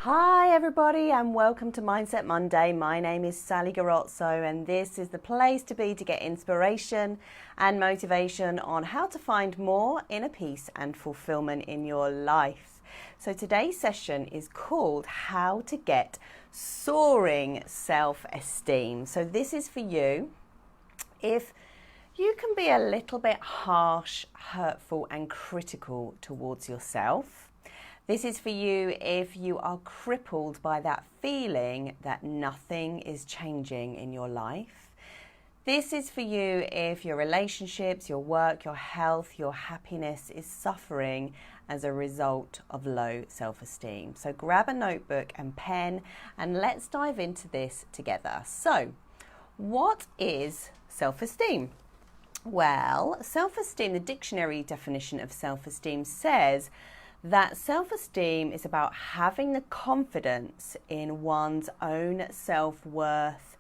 Hi everybody and welcome to Mindset Monday. My name is Sally Garozzo and this is the place to be to get inspiration and motivation on how to find more inner peace and fulfillment in your life. So today's session is called How to Get Soaring Self-Esteem. So this is for you if you can be a little bit harsh, hurtful and critical towards yourself. This is for you if you are crippled by that feeling that nothing is changing in your life. This is for you if your relationships, your work, your health, your happiness is suffering as a result of low self-esteem. So grab a notebook and pen and let's dive into this together. So, what is self-esteem? Well, self-esteem, the dictionary definition of self-esteem says that self-esteem is about having the confidence in one's own self-worth,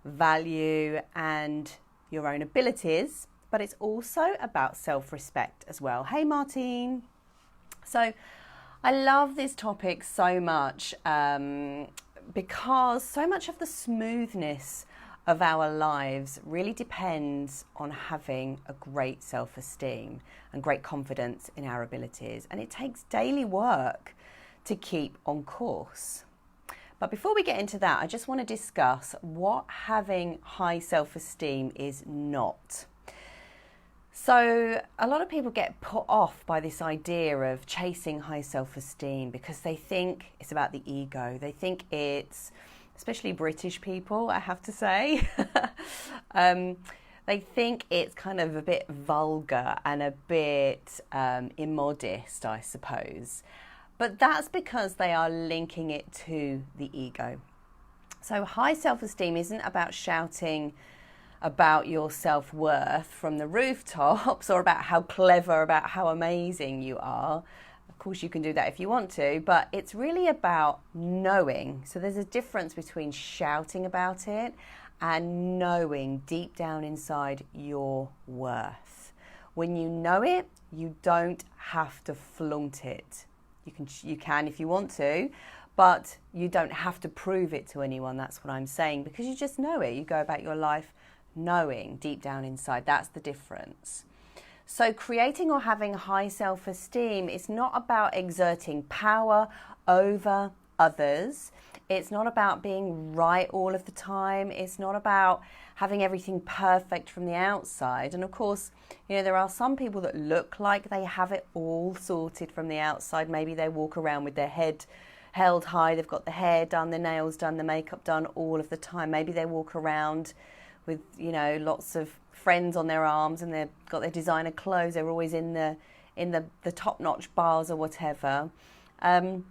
value, and your own abilities, but it's also about self-respect as well. Hey, Martine. So I love this topic so much because so much of the smoothness of our lives really depends on having a great self-esteem and great confidence in our abilities. And it takes daily work to keep on course. But before we get into that, I just want to discuss what having high self-esteem is not. So a lot of people get put off by this idea of chasing high self-esteem because they think it's about the ego. They think it's, especially British people, I have to say, they think it's kind of a bit vulgar and a bit immodest, I suppose. But that's because they are linking it to the ego. So high self-esteem isn't about shouting about your self-worth from the rooftops or about how clever, about how amazing you are. Of course, you can do that if you want to, but it's really about knowing. So there's a difference between shouting about it and knowing deep down inside your worth. When you know it, you don't have to flaunt it. You can if you want to, but you don't have to prove it to anyone. That's what I'm saying, because you just know it. You go about your life knowing deep down inside. That's the difference. So creating or having high self-esteem is not about exerting power over others. It's not about being right all of the time. It's not about having everything perfect from the outside. And of course, you know, there are some people that look like they have it all sorted from the outside. Maybe they walk around with their head held high. They've got the hair done, the nails done, the makeup done all of the time. Maybe they walk around with, you know, lots of friends on their arms and they've got their designer clothes. They're always in the top-notch bars or whatever. And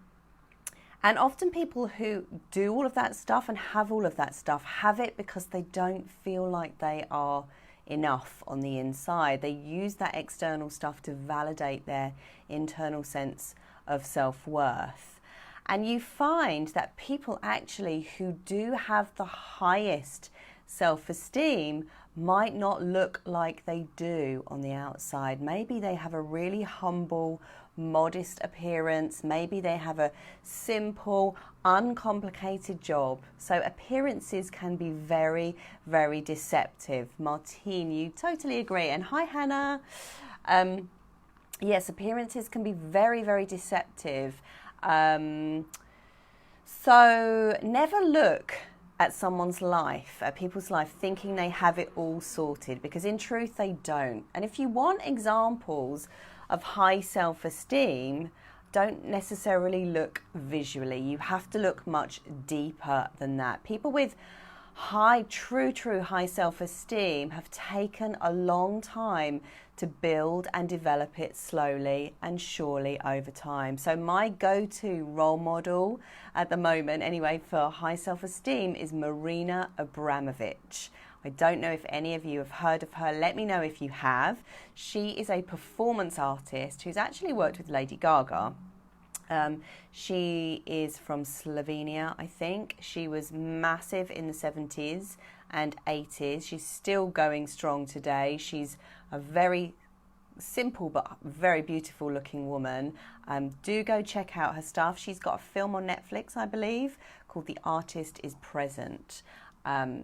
often people who do all of that stuff and have all of that stuff have it because they don't feel like they are enough on the inside. They use that external stuff to validate their internal sense of self-worth. And you find that people actually who do have the highest self-esteem might not look like they do on the outside. Maybe they have a really humble, modest appearance. Maybe they have a simple, uncomplicated job. So appearances can be very, very deceptive. Martine, you totally agree. And hi, Hannah. Yes, appearances can be very, very deceptive. So never look at someone's life, at people's life, thinking they have it all sorted, because in truth they don't. And if you want examples of high self-esteem, don't necessarily look visually. You have to look much deeper than that. People with high, true high self-esteem have taken a long time to build and develop it slowly and surely over time. So my go-to role model at the moment, anyway, for high self-esteem is Marina Abramovich. I don't know if any of you have heard of her. Let me know if you have. She is a performance artist who's actually worked with Lady Gaga. She is from Slovenia, I think. She was massive in the 70s and 80s. She's still going strong today. She's a very simple but very beautiful looking woman. Do go check out her stuff. She's got a film on Netflix, I believe, called The Artist is Present.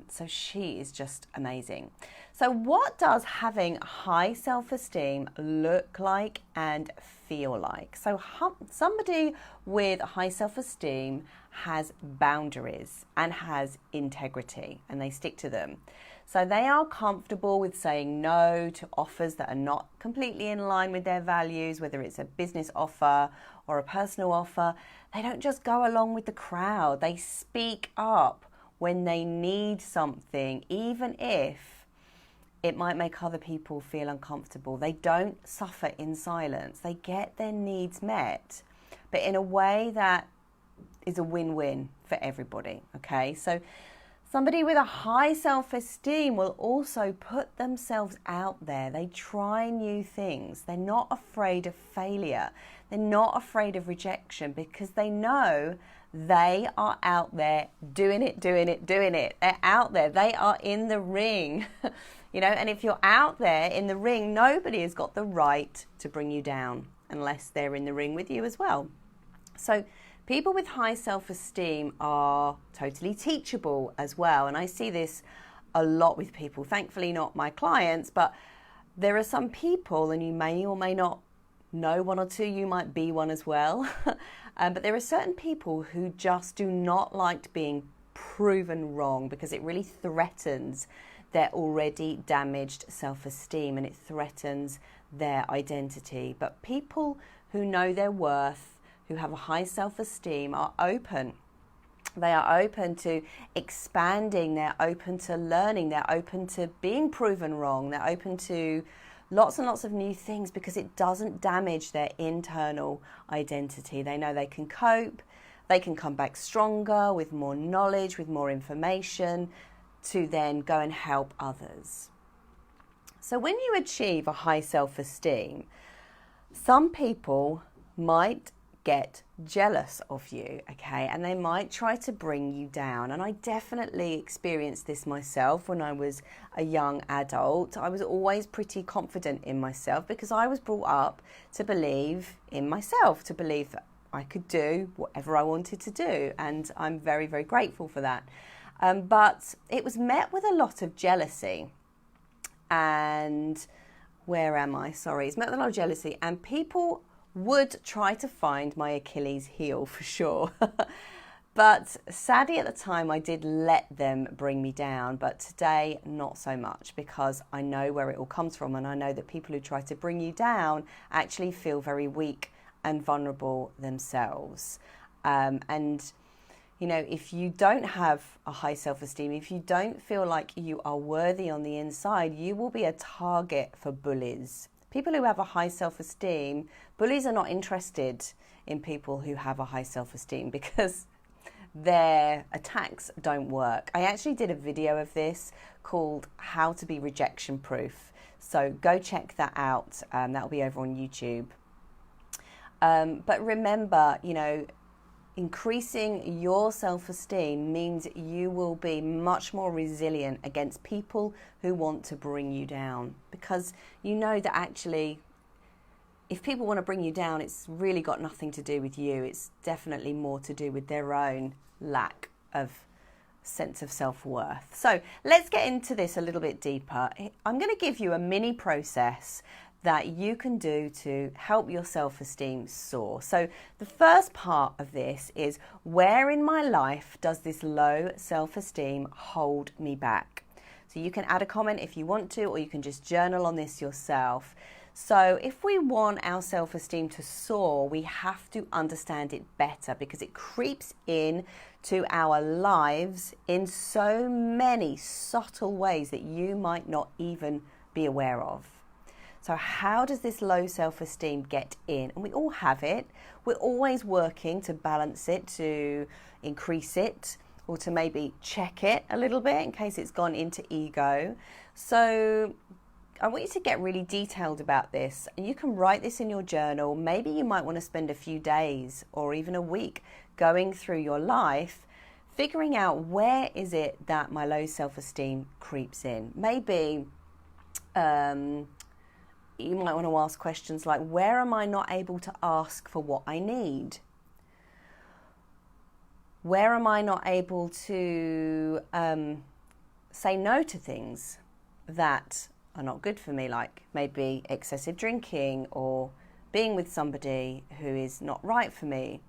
So she is just amazing. So what does having high self-esteem look like and feel like? So somebody with high self-esteem has boundaries and has integrity, and they stick to them. So they are comfortable with saying no to offers that are not completely in line with their values, whether it's a business offer or a personal offer. They don't just go along with the crowd. They speak up when they need something, even if it might make other people feel uncomfortable. They don't suffer in silence. They get their needs met, but in a way that is a win-win for everybody, okay? So somebody with a high self-esteem will also put themselves out there. They try new things. They're not afraid of failure. They're not afraid of rejection because they know they are out there doing it. They're out there. They are in the ring, you know, and if you're out there in the ring, nobody has got the right to bring you down unless they're in the ring with you as well. So people with high self-esteem are totally teachable as well. And I see this a lot with people, thankfully not my clients, but there are some people, and you may or may not know one or two, you might be one as well. But there are certain people who just do not like being proven wrong because it really threatens their already damaged self-esteem and it threatens their identity. But people who know their worth, who have a high self-esteem, are open. They are open to expanding, they're open to learning, they're open to being proven wrong, they're open to lots and lots of new things because it doesn't damage their internal identity. They know they can cope, they can come back stronger with more knowledge, with more information to then go and help others. So when you achieve a high self-esteem, some people might get jealous of you, okay, and they might try to bring you down. And I definitely experienced this myself when I was a young adult. I was always pretty confident in myself because I was brought up to believe in myself, to believe that I could do whatever I wanted to do, and I'm very, very grateful for that. But it was met with a lot of jealousy, and it's met with a lot of jealousy, and people would try to find my Achilles heel for sure. But sadly at the time I did let them bring me down, but today not so much because I know where it all comes from, and I know that people who try to bring you down actually feel very weak and vulnerable themselves. And you know, if you don't have a high self-esteem, if you don't feel like you are worthy on the inside, you will be a target for bullies. People who have a high self-esteem, bullies are not interested in people who have a high self-esteem because their attacks don't work. I actually did a video of this called How to Be Rejection Proof. So go check that out. That'll be over on YouTube. But remember, you know, increasing your self-esteem means you will be much more resilient against people who want to bring you down, because you know that actually if people want to bring you down, it's really got nothing to do with you. It's definitely more to do with their own lack of sense of self-worth. So let's get into this a little bit deeper. I'm going to give you a mini process that you can do to help your self-esteem soar. So the first part of this is, where in my life does this low self-esteem hold me back? So you can add a comment if you want to, or you can just journal on this yourself. So if we want our self-esteem to soar, we have to understand it better because it creeps in to our lives in so many subtle ways that you might not even be aware of. So how does this low self-esteem get in? And we all have it. We're always working to balance it, to increase it, or to maybe check it a little bit in case it's gone into ego. So I want you to get really detailed about this, and you can write this in your journal. Maybe you might want to spend a few days or even a week going through your life, figuring out where is it that my low self-esteem creeps in. Maybe you might want to ask questions like, where am I not able to ask for what I need? Where am I not able to say no to things that are not good for me, like maybe excessive drinking or being with somebody who is not right for me?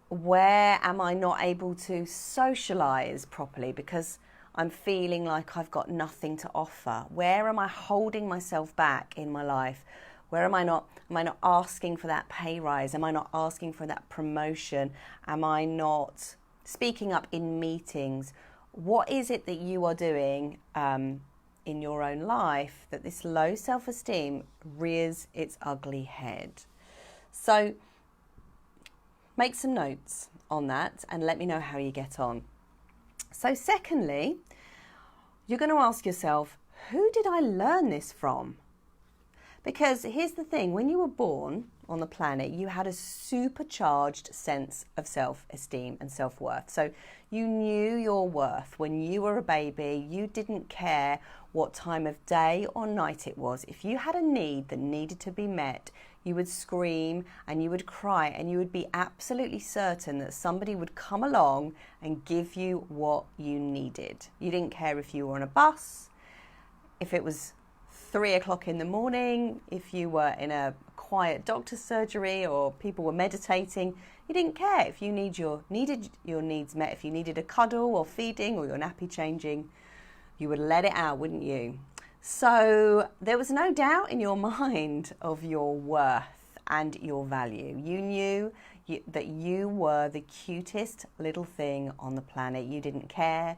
Where am I not able to socialize properly because I'm feeling like I've got nothing to offer? Where am I holding myself back in my life? Where am I not asking for that pay rise? Am I not asking for that promotion? Am I not speaking up in meetings? What is it that you are doing in your own life that this low self-esteem rears its ugly head? So make some notes on that and let me know how you get on. So secondly, you're going to ask yourself, who did I learn this from? Because here's the thing, when you were born on the planet, you had a supercharged sense of self-esteem and self-worth. So you knew your worth. When you were a baby, you didn't care what time of day or night it was. If you had a need that needed to be met, you would scream and you would cry and you would be absolutely certain that somebody would come along and give you what you needed. You didn't care if you were on a bus, if it was 3 o'clock in the morning, if you were in a quiet doctor's surgery or people were meditating. You didn't care if you needed your needs met. If you needed a cuddle or feeding or your nappy changing, you would let it out, wouldn't you? So there was no doubt in your mind of your worth and your value. You knew that you were the cutest little thing on the planet. You didn't care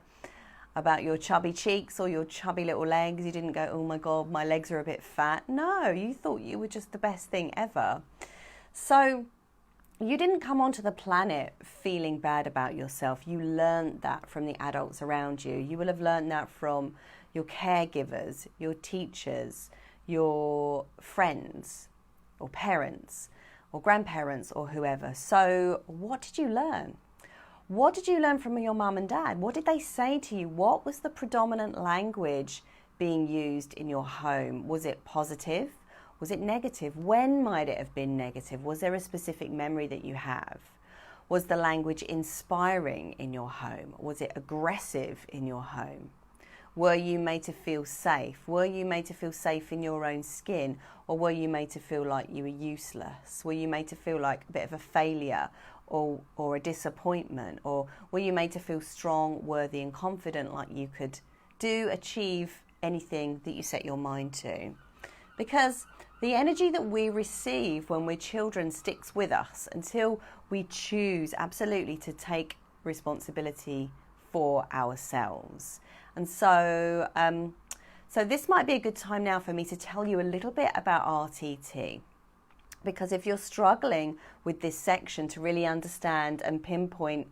about your chubby cheeks or your chubby little legs. You didn't go, oh my God, my legs are a bit fat. No, you thought you were just the best thing ever. So you didn't come onto the planet feeling bad about yourself. You learned that from the adults around you. You will have learned that from your caregivers, your teachers, your friends or parents or grandparents or whoever. So what did you learn? What did you learn from your mum and dad? What did they say to you? What was the predominant language being used in your home? Was it positive? Was it negative? When might it have been negative? Was there a specific memory that you have? Was the language inspiring in your home? Was it aggressive in your home? Were you made to feel safe? Were you made to feel safe in your own skin? Or were you made to feel like you were useless? Were you made to feel like a bit of a failure or a disappointment? Or were you made to feel strong, worthy and confident, like you could achieve anything that you set your mind to? Because the energy that we receive when we're children sticks with us until we choose absolutely to take responsibility for ourselves. And so this might be a good time now for me to tell you a little bit about RTT. Because if you're struggling with this section to really understand and pinpoint,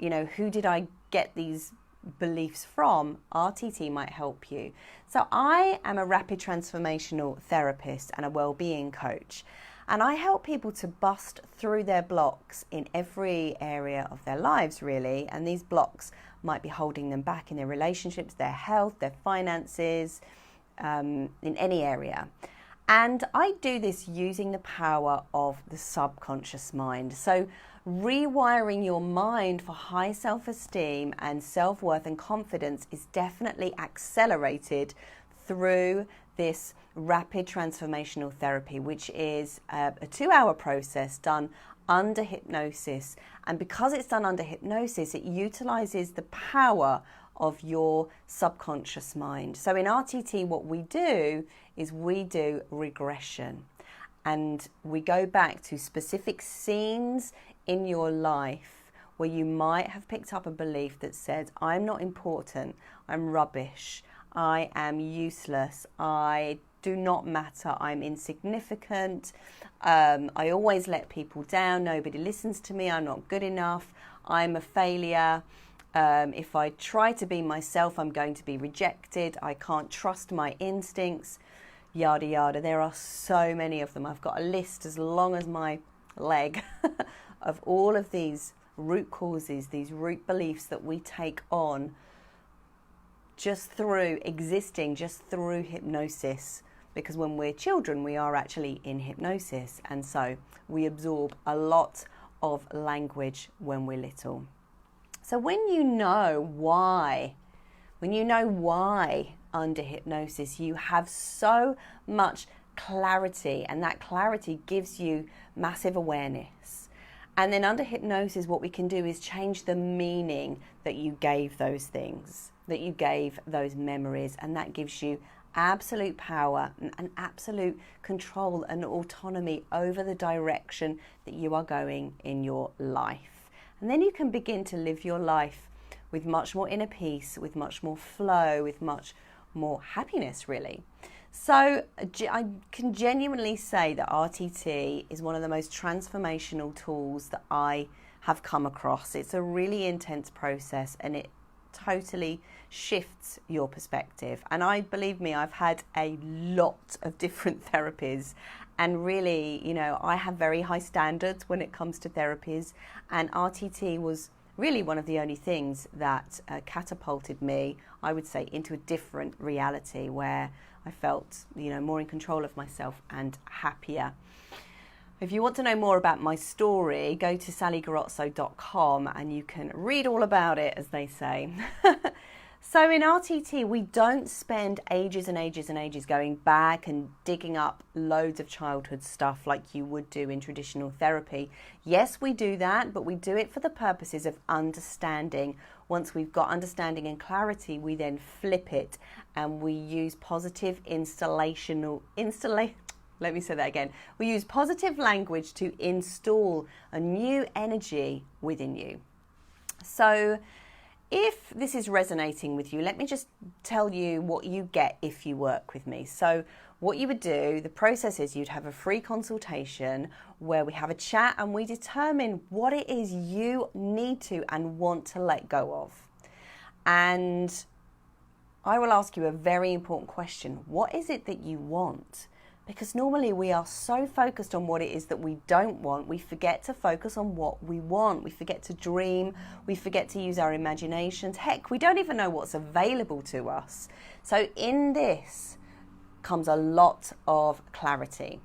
who did I get these beliefs from, RTT might help you. So I am a rapid transformational therapist and a well-being coach. And I help people to bust through their blocks in every area of their lives, really. And these blocks might be holding them back in their relationships, their health, their finances, in any area. And I do this using the power of the subconscious mind. So rewiring your mind for high self-esteem and self-worth and confidence is definitely accelerated through this rapid transformational therapy, which is a 2-hour process done under hypnosis. And because it's done under hypnosis, it utilizes the power of your subconscious mind. So in RTT, what we do is we do regression, and we go back to specific scenes in your life where you might have picked up a belief that says, I'm not important, I'm rubbish, I am useless, I do not matter, I'm insignificant, I always let people down, nobody listens to me, I'm not good enough, I'm a failure. If I try to be myself, I'm going to be rejected. I can't trust my instincts, yada, yada. There are so many of them. I've got a list as long as my leg of all of these root causes, these root beliefs that we take on just through existing, just through hypnosis because when we're children, we are actually in hypnosis. And so we absorb a lot of language when we're little. So when you know why under hypnosis you have so much clarity, and that clarity gives you massive awareness. And then under hypnosis, what we can do is change the meaning that you gave those things, that you gave those memories, and that gives you absolute power and absolute control and autonomy over the direction that you are going in your life. And then you can begin to live your life with much more inner peace, with much more flow, with much more happiness, really. So I can genuinely say that RTT is one of the most transformational tools that I have come across. It's a really intense process, and it totally shifts your perspective. And believe me, I've had a lot of different therapies, and really, I have very high standards when it comes to therapies, and RTT was really one of the only things that catapulted me, I would say, into a different reality where I felt, more in control of myself and happier. If you want to know more about my story, go to sallygarozzo.com and you can read all about it, as they say. So in RTT, we don't spend ages and ages and ages going back and digging up loads of childhood stuff like you would do in traditional therapy. Yes, we do that, but we do it for the purposes of understanding. Once we've got understanding and clarity, we then flip it and we use positive We use positive language to install a new energy within you. So if this is resonating with you, let me just tell you what you get if you work with me. So what you would do, the process is you'd have a free consultation where we have a chat and we determine what it is you need to and want to let go of. And I will ask you a very important question. What is it that you want? Because normally we are so focused on what it is that we don't want, we forget to focus on what we want. We forget to dream, we forget to use our imaginations. Heck, we don't even know what's available to us. So in this comes a lot of clarity.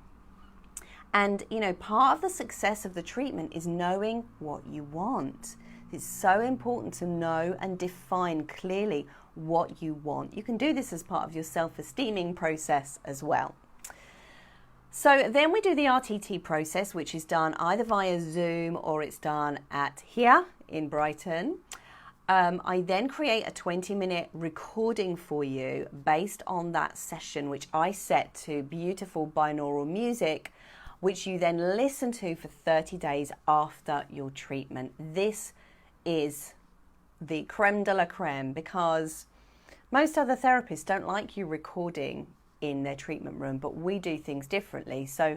And, part of the success of the treatment is knowing what you want. It's so important to know and define clearly what you want. You can do this as part of your self-esteeming process as well. So then we do the RTT process, which is done either via Zoom or it's done at here in Brighton. I then create a 20-minute recording for you based on that session, which I set to beautiful binaural music, which you then listen to for 30 days after your treatment. This is the creme de la creme, because most other therapists don't like you recording in their treatment room, but we do things differently. So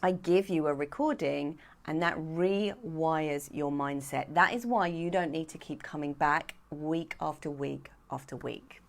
I give you a recording and that rewires your mindset. That is why you don't need to keep coming back week after week after week.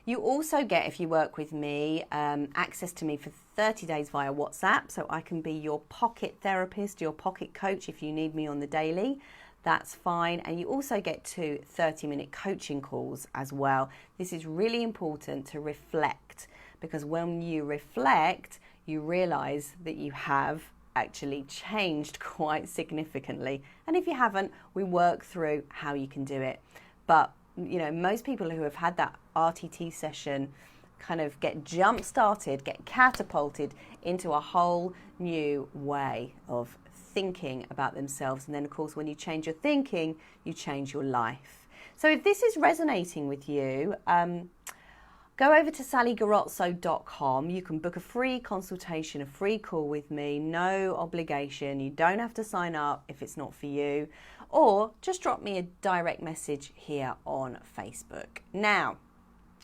You also get, if you work with me, access to me for 30 days via WhatsApp, so I can be your pocket therapist, your pocket coach if you need me on the daily. That's fine. And you also get 2 30-minute coaching calls as well. This is really important to reflect, because when you reflect, you realize that you have actually changed quite significantly. And if you haven't, we work through how you can do it. But, most people who have had that RTT session kind of get jump-started, get catapulted into a whole new way of thinking about themselves. And then, of course, when you change your thinking, you change your life. So if this is resonating with you, go over to sallygarozzo.com. You can book a free consultation, a free call with me, no obligation. You don't have to sign up if it's not for you, or just drop me a direct message here on Facebook. Now,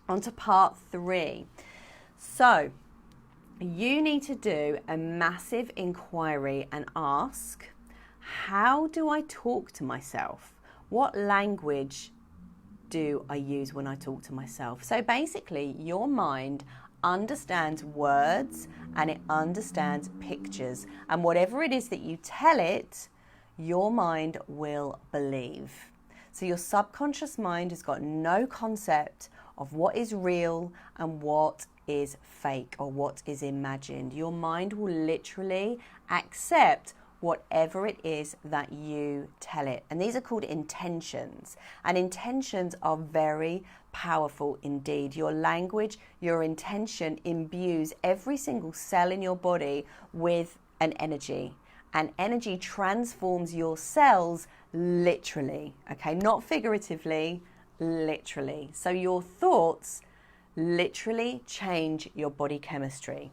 on to part 3. So you need to do a massive inquiry and ask, how do I talk to myself? What language do I use when I talk to myself? So basically, your mind understands words and it understands pictures. And whatever it is that you tell it, your mind will believe. So your subconscious mind has got no concept of what is real and what is fake or what is imagined. Your mind will literally accept whatever it is that you tell it. And these are called intentions. And intentions are very powerful indeed. Your language, your intention imbues every single cell in your body with an energy. And energy transforms your cells literally, okay? Not figuratively, literally. So your thoughts literally change your body chemistry.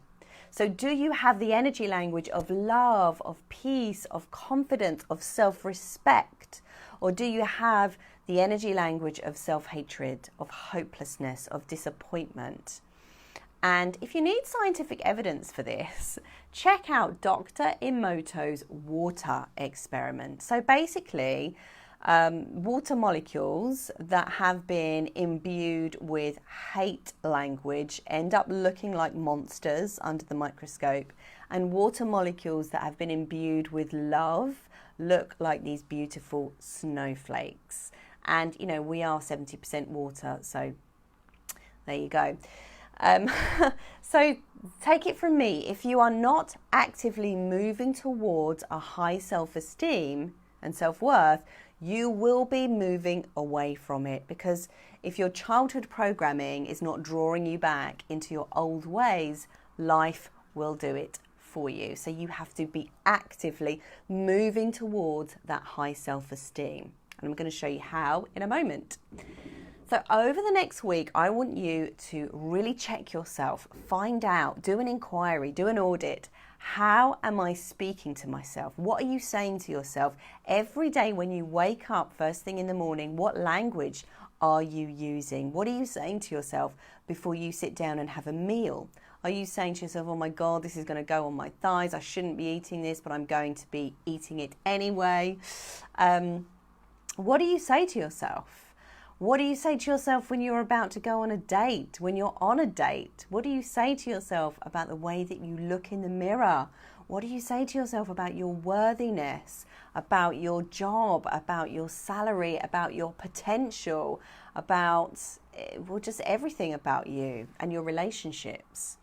So do you have the energy language of love, of peace, of confidence, of self-respect? Or do you have the energy language of self-hatred, of hopelessness, of disappointment? And if you need scientific evidence for this, check out Dr. Emoto's water experiment. So basically, water molecules that have been imbued with hate language end up looking like monsters under the microscope, and water molecules that have been imbued with love look like these beautiful snowflakes. And you know, we are 70% water, so there you go. So take it from me, if you are not actively moving towards a high self-esteem and self-worth, you will be moving away from it, because if your childhood programming is not drawing you back into your old ways, life will do it for you. So you have to be actively moving towards that high self-esteem. And I'm going to show you how in a moment. So over the next week, I want you to really check yourself, find out, do an inquiry, do an audit. How am I speaking to myself? What are you saying to yourself every day when you wake up first thing in the morning? What language are you using? What are you saying to yourself before you sit down and have a meal? Are you saying to yourself, oh my God, this is going to go on my thighs. I shouldn't be eating this, but I'm going to be eating it anyway. What do you say to yourself? What do you say to yourself when you're about to go on a date, when you're on a date? What do you say to yourself about the way that you look in the mirror? What do you say to yourself about your worthiness, about your job, about your salary, about your potential, about, well, just everything about you and your relationships?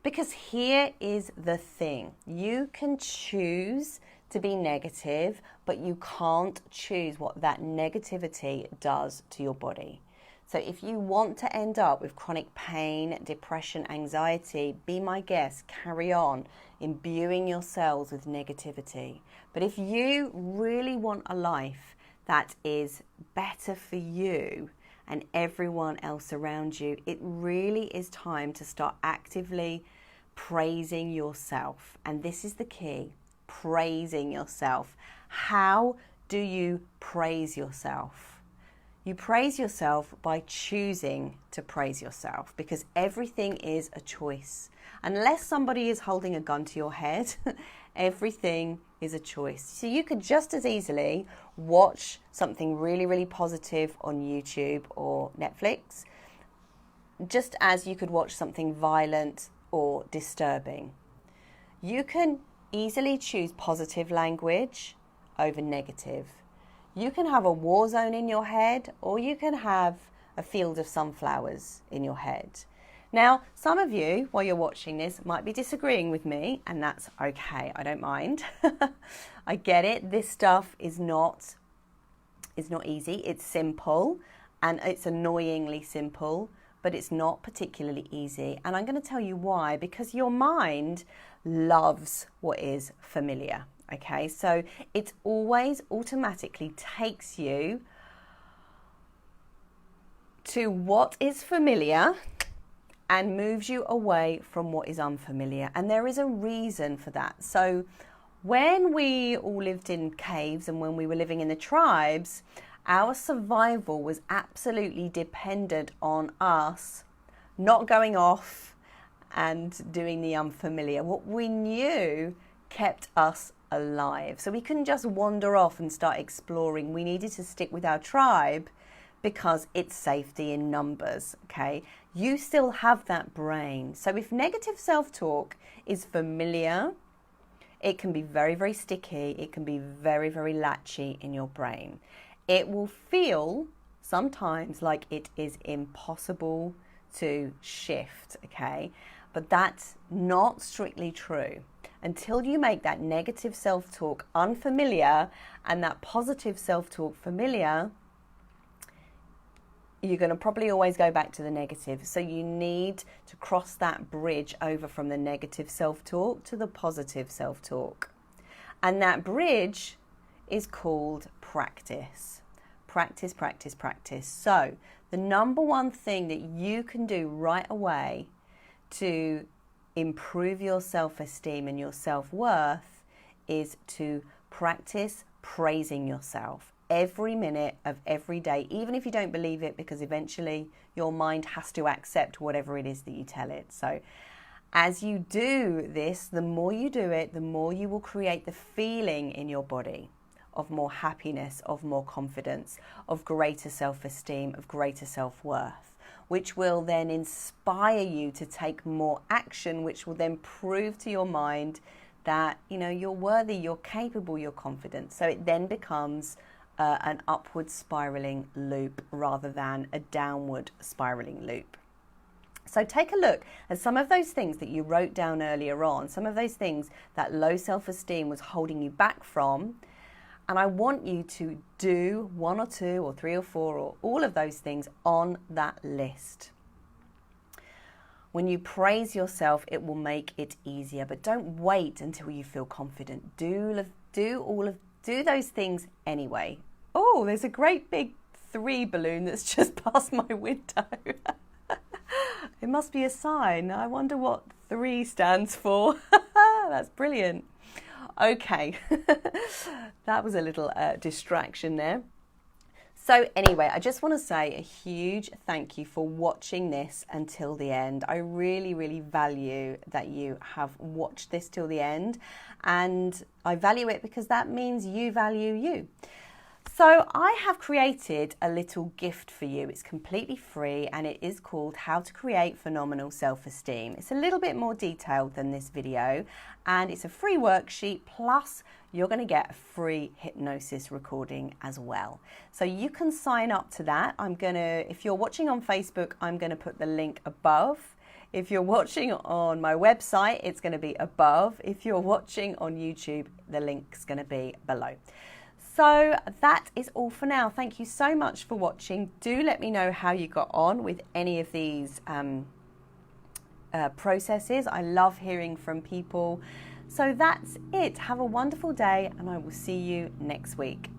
Because here is the thing. You can choose to be negative, but you can't choose what that negativity does to your body. So if you want to end up with chronic pain, depression, anxiety, be my guest, carry on imbuing your cells with negativity. But if you really want a life that is better for you and everyone else around you, it really is time to start actively praising yourself. And this is the key. Praising yourself. How do you praise yourself? You praise yourself by choosing to praise yourself, because everything is a choice. Unless somebody is holding a gun to your head, everything is a choice. So you could just as easily watch something really, really positive on YouTube or Netflix, just as you could watch something violent or disturbing. You can easily choose positive language over negative. You can have a war zone in your head, or you can have a field of sunflowers in your head. Now, some of you, while you're watching this, might be disagreeing with me, and that's okay. I don't mind. I get it. This stuff is not easy. It's simple, and it's annoyingly simple, but it's not particularly easy. And I'm going to tell you why. Because your mind loves what is familiar. Okay, so it always automatically takes you to what is familiar and moves you away from what is unfamiliar. And there is a reason for that. So when we all lived in caves and when we were living in the tribes, our survival was absolutely dependent on us not going off and doing the unfamiliar. What we knew kept us alive. So we couldn't just wander off and start exploring. We needed to stick with our tribe because it's safety in numbers, okay? You still have that brain. So if negative self-talk is familiar, it can be very, very sticky. It can be very, very latchy in your brain. It will feel sometimes like it is impossible to shift, okay? But that's not strictly true. Until you make that negative self-talk unfamiliar and that positive self-talk familiar, you're going to probably always go back to the negative. So you need to cross that bridge over from the negative self-talk to the positive self-talk. And that bridge is called practice. Practice, practice, practice. So the number one thing that you can do right away to improve your self-esteem and your self-worth is to practice praising yourself every minute of every day, even if you don't believe it, because eventually your mind has to accept whatever it is that you tell it. So as you do this, the more you do it, the more you will create the feeling in your body of more happiness, of more confidence, of greater self-esteem, of greater self-worth, which will then inspire you to take more action, which will then prove to your mind that, you know, you're worthy, you're capable, you're confident. So it then becomes an upward spiraling loop rather than a downward spiraling loop. So take a look at some of those things that you wrote down earlier on, some of those things that low self-esteem was holding you back from. And I want you to do 1 or 2 or 3 or 4 or all of those things on that list. When you praise yourself, it will make it easier. But don't wait until you feel confident. Do those things anyway. Oh, there's a great big 3 balloon that's just past my window. It must be a sign. I wonder what 3 stands for. That's brilliant. Okay, that was a little distraction there. So anyway, I just want to say a huge thank you for watching this until the end. I really, really value that you have watched this till the end, and I value it because that means you value you. So I have created a little gift for you. It's completely free and it is called How to Create Phenomenal Self-Esteem. It's a little bit more detailed than this video and it's a free worksheet, plus you're going to get a free hypnosis recording as well. So you can sign up to that. If you're watching on Facebook, I'm going to put the link above. If you're watching on my website, it's going to be above. If you're watching on YouTube, the link's going to be below. So that is all for now. Thank you so much for watching. Do let me know how you got on with any of these processes. I love hearing from people. So that's it. Have a wonderful day and I will see you next week.